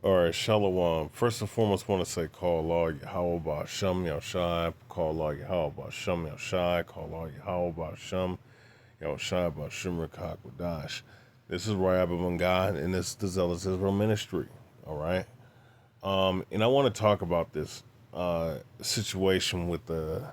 All right, Shalom. First and foremost, want to say call law Yahweh Shem Yahushai, call law Yahweh Shem Yahushai, call law Yahweh Shem Yahushai Bashim Rakakwadash. This is Roy Abba God, and this is the Zealous Israel Ministry. All right. And I want to talk about this situation with the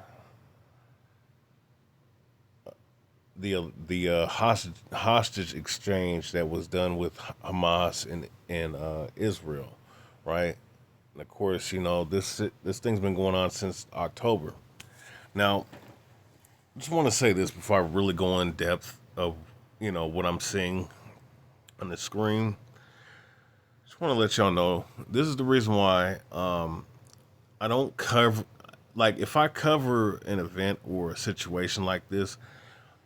hostage exchange that was done with Hamas and Israel, right? And of course, this thing's been going on since October. Now, I just want to say this before I really go in depth of what I'm seeing on the screen. Just want to let y'all know this is the reason why I don't cover, like, if I cover an event or a situation like this,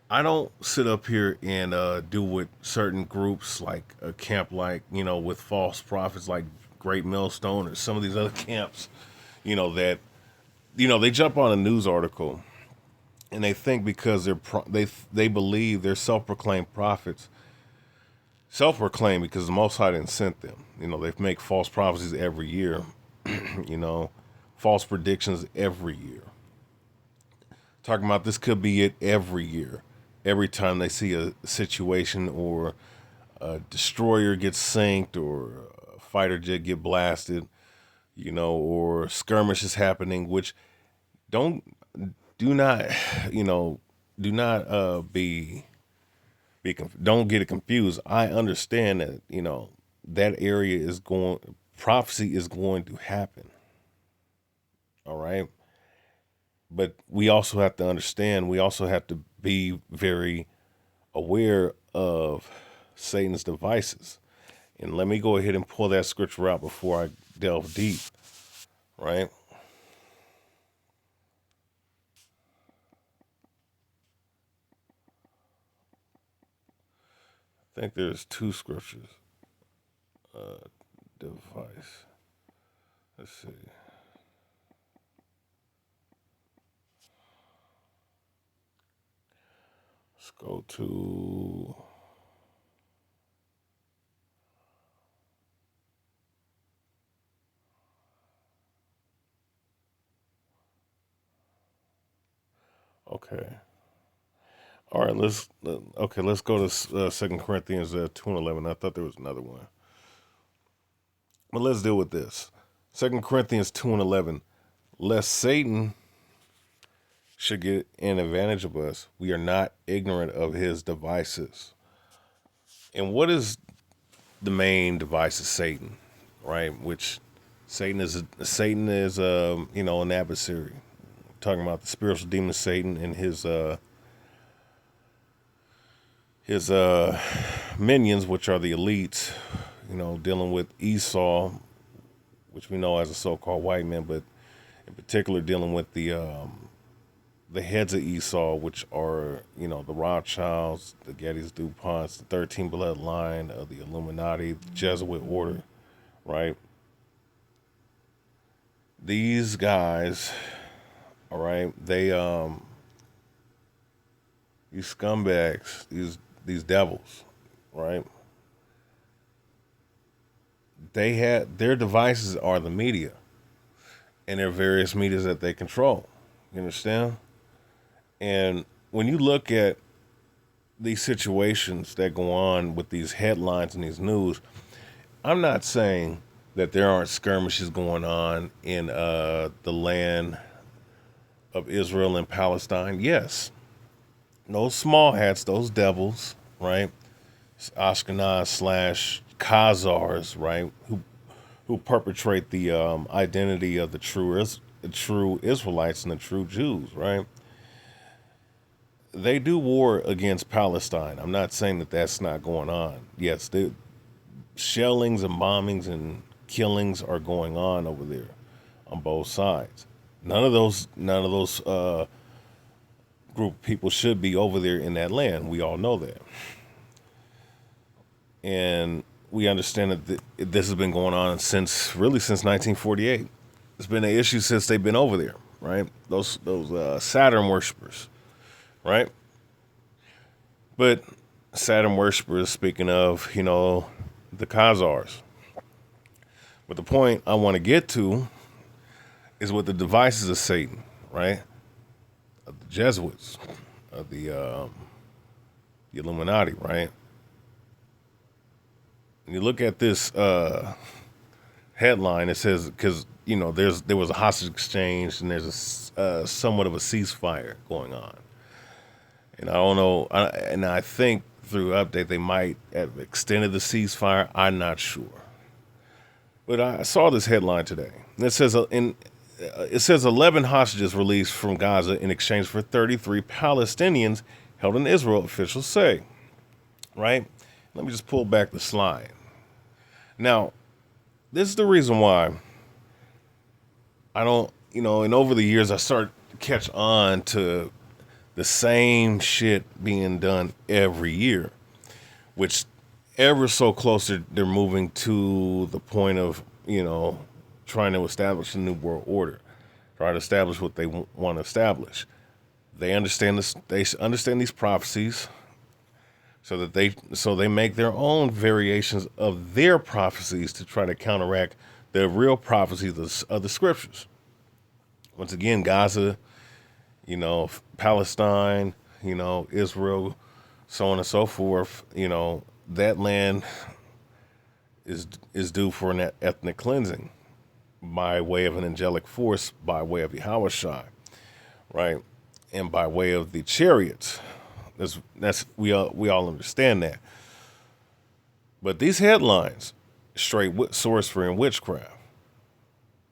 I don't sit up here and do what certain groups like a camp like, with false prophets like Great Millstone or some of these other camps, that, they jump on a news article and they think because they believe they're self-proclaimed prophets, self-proclaimed because the Most High didn't send them. They make false prophecies every year, you know, false predictions every year. Talking about this could be it every year. Every time they see a situation or a destroyer gets sinked or a fighter jet get blasted, or skirmish is happening, which don't do not, you know, do not don't get it confused. I understand that that area is going prophecy is going to happen. All right, but we also have to understand. We also have to be very aware of Satan's devices. And let me go ahead and pull that scripture out before I delve deep, right? I think there's two scriptures. Device. Let's see. Let's go to. Okay. All right. Let's go to 2 Corinthians 2:11. I thought there was another one, but let's deal with this. 2 Corinthians 2:11. Lest Satan should get an advantage of us, we are not ignorant of his devices. And what is the main device of Satan, right? Which Satan is an adversary. Talking about the spiritual demon Satan and his minions, which are the elites. Dealing with Esau, which we know as a so-called white man, but in particular dealing with the heads of Esau, which are the Rothschilds, the Gettys, DuPonts, the 13 bloodline of the Illuminati, the Jesuit order, right? These guys, all right, these scumbags, these devils, right? They had their devices are the media and their various medias that they control. You understand? And when you look at these situations that go on with these headlines and these news, I'm not saying that there aren't skirmishes going on in the land of Israel and Palestine. Yes, those small hats, those devils, right? Ashkenaz slash Khazars, right? Who perpetrate the identity of the true Israelites and the true Jews, right? They do war against Palestine. I'm not saying that that's not going on. Yes, the shellings and bombings and killings are going on over there on both sides. None of those group of people should be over there in that land. We all know that, and we understand that this has been going on since 1948. It's been an issue since they've been over there, right? Those Saturn worshippers, right? But Saturn worshippers, speaking of, the Khazars, But the point I want to get to is with the devices of Satan, right? Of the Jesuits, of the Illuminati, right? And you look at this headline. It says because there was a hostage exchange and there's somewhat of a ceasefire going on. And I don't know, and I think through update they might have extended the ceasefire. I'm not sure, but I saw this headline today. And it says 11 hostages released from Gaza in exchange for 33 Palestinians held in Israel. Officials say, right? Let me just pull back the slide. Now, this is the reason why I don't, and over the years I started to catch on to the same shit being done every year, which ever so closer they're moving to the point of, trying to establish a new world order, try to establish what they want to establish. They understand this. They understand these prophecies, so they make their own variations of their prophecies to try to counteract the real prophecies of the scriptures. Once again, Gaza, Palestine, Israel, so on and so forth. That land is due for an ethnic cleansing by way of an angelic force, by way of Yahushua, right, and by way of the chariots. We all understand that. But these headlines, straight sorcery and witchcraft.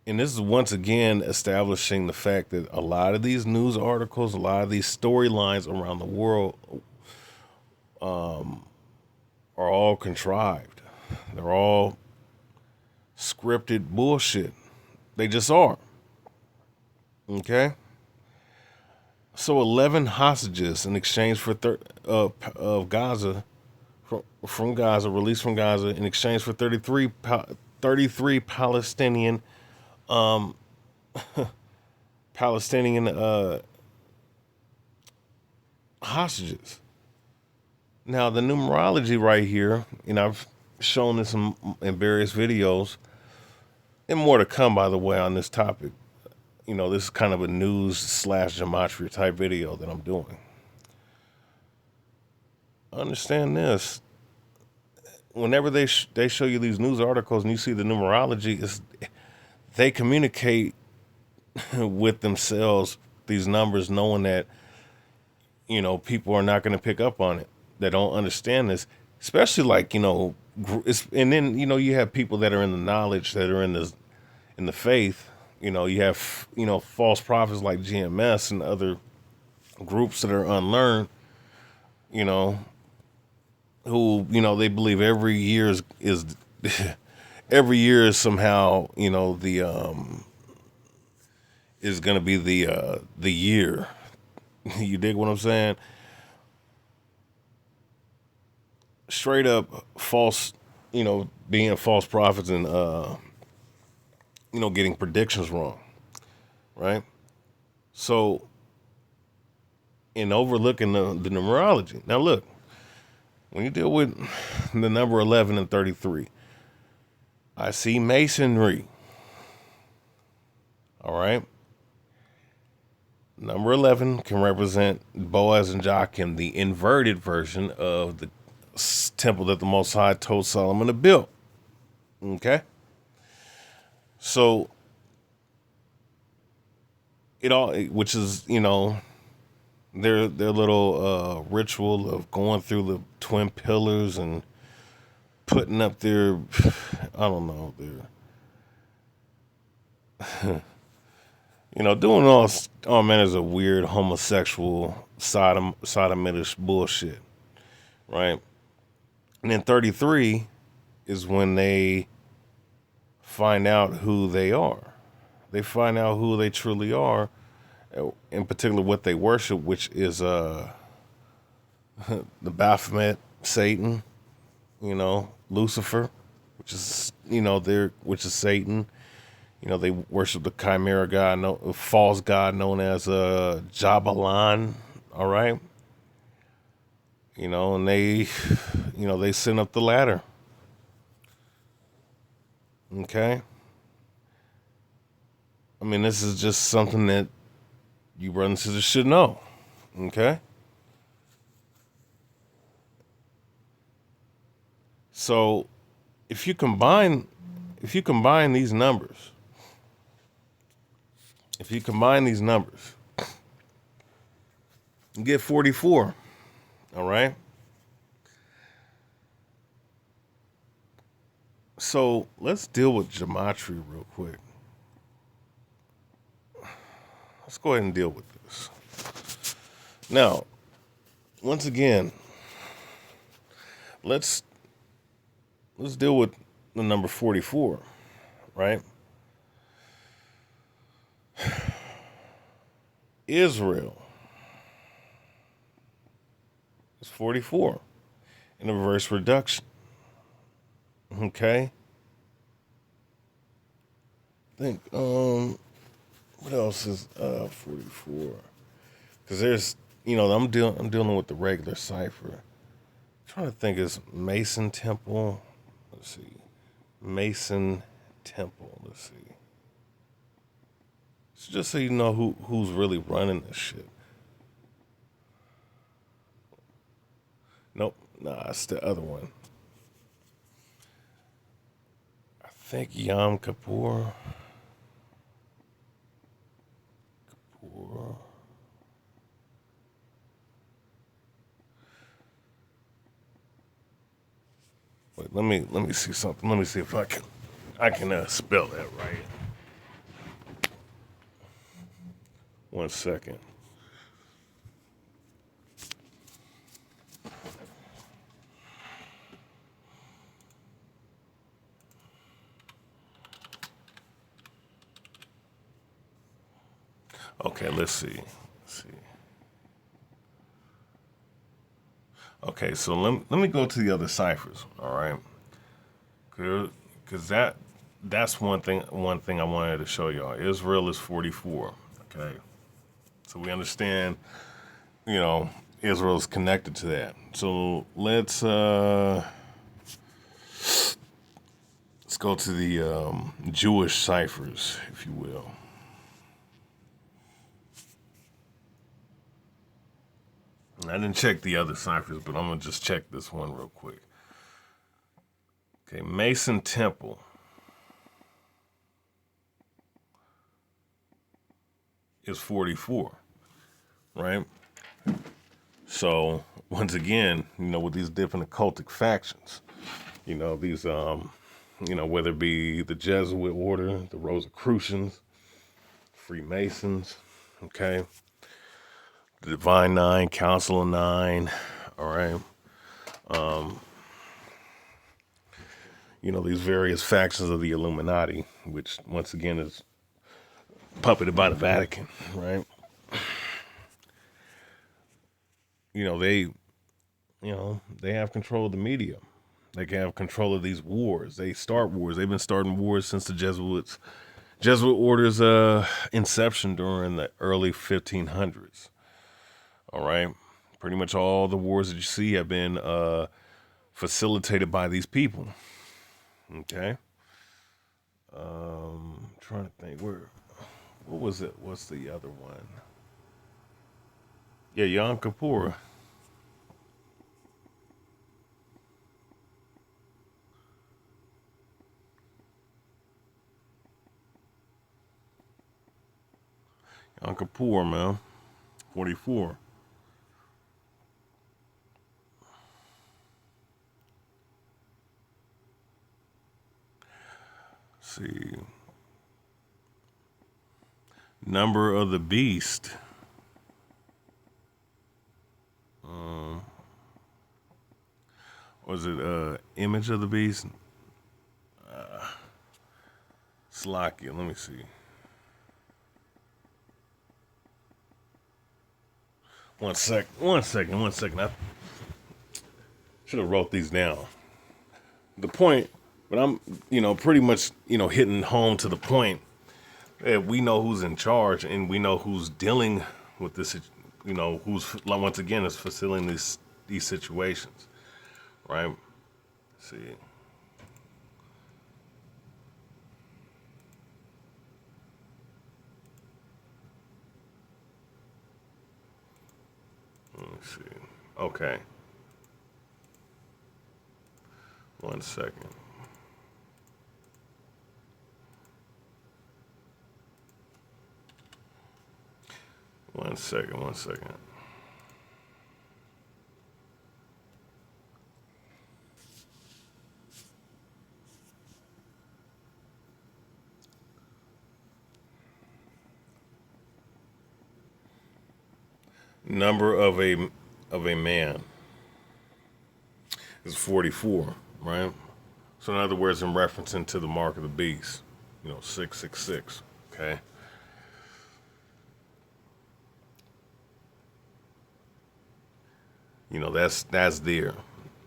And this is once again establishing the fact that a lot of these news articles, a lot of these storylines around the world are all contrived. They're all scripted bullshit. They just are. Okay? So 11 hostages in exchange for of Gaza, from Gaza, released from Gaza in exchange for 33 Palestinian Palestinian hostages. Now, the numerology right here, and I've shown this in various videos, and more to come, by the way, on this topic. This is kind of a news / gematria type video that I'm doing. Understand this. Whenever they show you these news articles and you see the numerology, they communicate with themselves these numbers, knowing that people are not going to pick up on it. They don't understand this, especially like and then you have people that are in the knowledge, that are in the faith. You have false prophets like GMS and other groups that are unlearned. Who they believe every year is every year is somehow the is going to be the year. You dig what I'm saying? Straight up false, being false prophets and getting predictions wrong, right? So, in overlooking the numerology. Now look, when you deal with the number 11 and 33, I see masonry. All right. Number 11 can represent Boaz and Joachim, the inverted version of the temple that the Most High told Solomon to build. Okay. So it all, which is, their little ritual of going through the twin pillars and putting up their, I don't know, their, doing all manners of weird homosexual sodomitish bullshit, right? And then 33 is when they find out who they are. They find out who they truly are, in particular what they worship, which is the Baphomet, Satan, Lucifer, which is which is Satan. They worship the chimera god, false god known as Jabalan. All right. And they send up the ladder. Okay. I mean, this is just something that you brothers and sisters should know. Okay. So if you combine these numbers, you get 44. All right. So let's deal with gematria real quick. Let's go ahead and deal with this. Now, once again, let's deal with the number 44, right? Israel is 44 in a reverse reduction. Okay? I think what else is 44? Cuz there's, I'm dealing with the regular cipher. I'm trying to think is Mason Temple. Let's see. Mason Temple. Let's see. So just so you know who's really running this shit. Nope. Nah, it's the other one. I think Yom Kippur. Wait, let me see something. Let me see if I can spell that right. One second. Okay, let's see. Okay, so let me go to the other ciphers. All right, because that's one thing I wanted to show y'all. Israel is 44. Okay, so we understand. Israel is connected to that. So let's go to the Jewish ciphers, if you will. I didn't check the other ciphers, but I'm gonna just check this one real quick. Okay, Mason Temple is 44, right? So once again, with these different occultic factions, these whether it be the Jesuit order, the Rosicrucians, Freemasons, okay, the Divine Nine, Council of Nine, all right. These various factions of the Illuminati, which once again is puppeted by the Vatican, right? They have control of the media. They can have control of these wars. They start wars. They've been starting wars since the Jesuit order's inception during the early 1500s. All right, pretty much all the wars that you see have been facilitated by these people. Okay, trying to think what was it? What's the other one? Yeah, Yom Kippur. Yom Kippur, man. 44. See. Number of the beast. Was it image of the beast? Slakia. Let me see. One second. I should have wrote these down. The point, but I'm, pretty much, hitting home to the point that we know who's in charge and we know who's dealing with this, who's once again is facilitating these situations, right? Let's see. see. Okay. 1 second. One second. 1 second. Number of a man is 44, right? So in other words, in referencing to the mark of the beast, 666. Okay. That's there.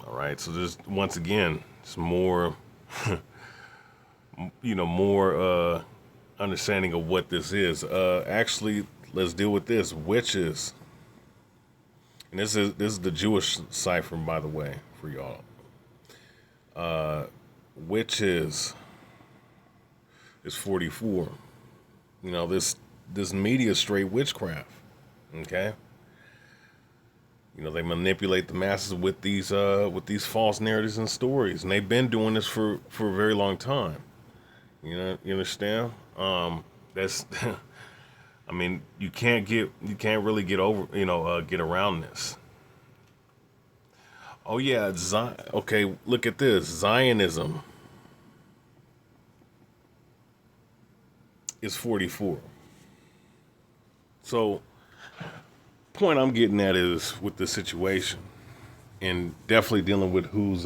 All right. So there's once again, it's more, more understanding of what this is. Actually, let's deal with this. Witches, and this is the Jewish cipher, by the way, for y'all. Witches is 44. This media is straight witchcraft. Okay. They manipulate the masses with these false narratives and stories, and they've been doing this for a very long time. You understand? That's I mean, you can't really get over, get around this. Oh yeah, okay, look at this. Zionism is 44. So, point I'm getting at is with the situation, and definitely dealing with who's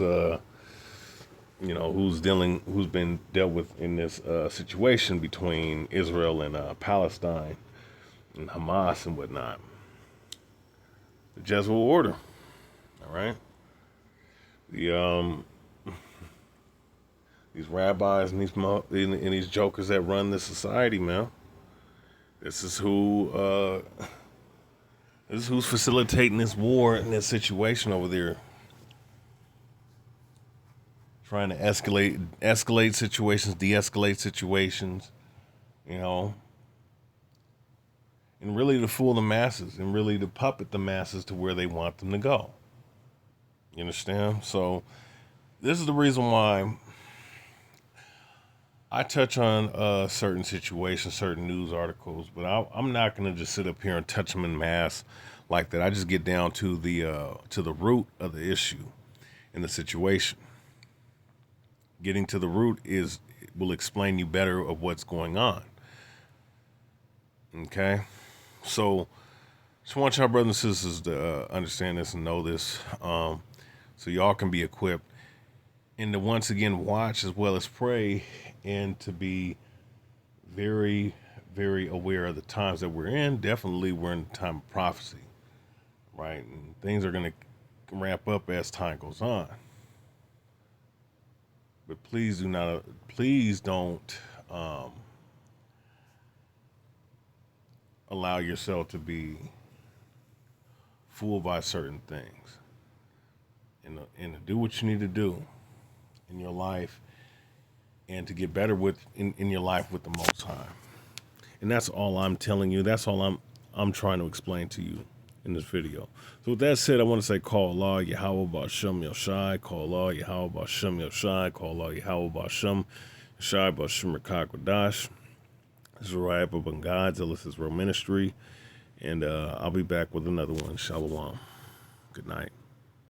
been dealt with in this situation between Israel and Palestine and Hamas and whatnot. The Jesuit order, all right. The these rabbis and these jokers that run this society, man. This is who's facilitating this war and this situation over there. Trying to escalate situations, de-escalate situations, and really to fool the masses and really to puppet the masses to where they want them to go. You understand? So this is the reason why I touch on certain situations, certain news articles, but I'm not going to just sit up here and touch them in mass like that. I just get down to the root of the issue and the situation. Getting to the root will explain you better of what's going on. Okay, so just want y'all brothers and sisters to understand this and know this, so y'all can be equipped and to once again watch as well as pray, and to be very, very aware of the times that we're in. Definitely, we're in the time of prophecy, right? And things are going to ramp up as time goes on. But please don't allow yourself to be fooled by certain things, and to do what you need to do in your life, and to get better in your life with the Most High. And that's all I'm telling you. That's all I'm trying to explain to you in this video. So with that said, I want to say, call Allah Yahweh Ba'Shem Yoshai, call Allah Yahweh Ba'Shem Yoshai, call Allah Yahweh Ba'Shem Yoshai Ba'Shem Rakak Wadash. This is Raya Bangad, Zealous Israel Ministry, and I'll be back with another one. Shalom. Good night.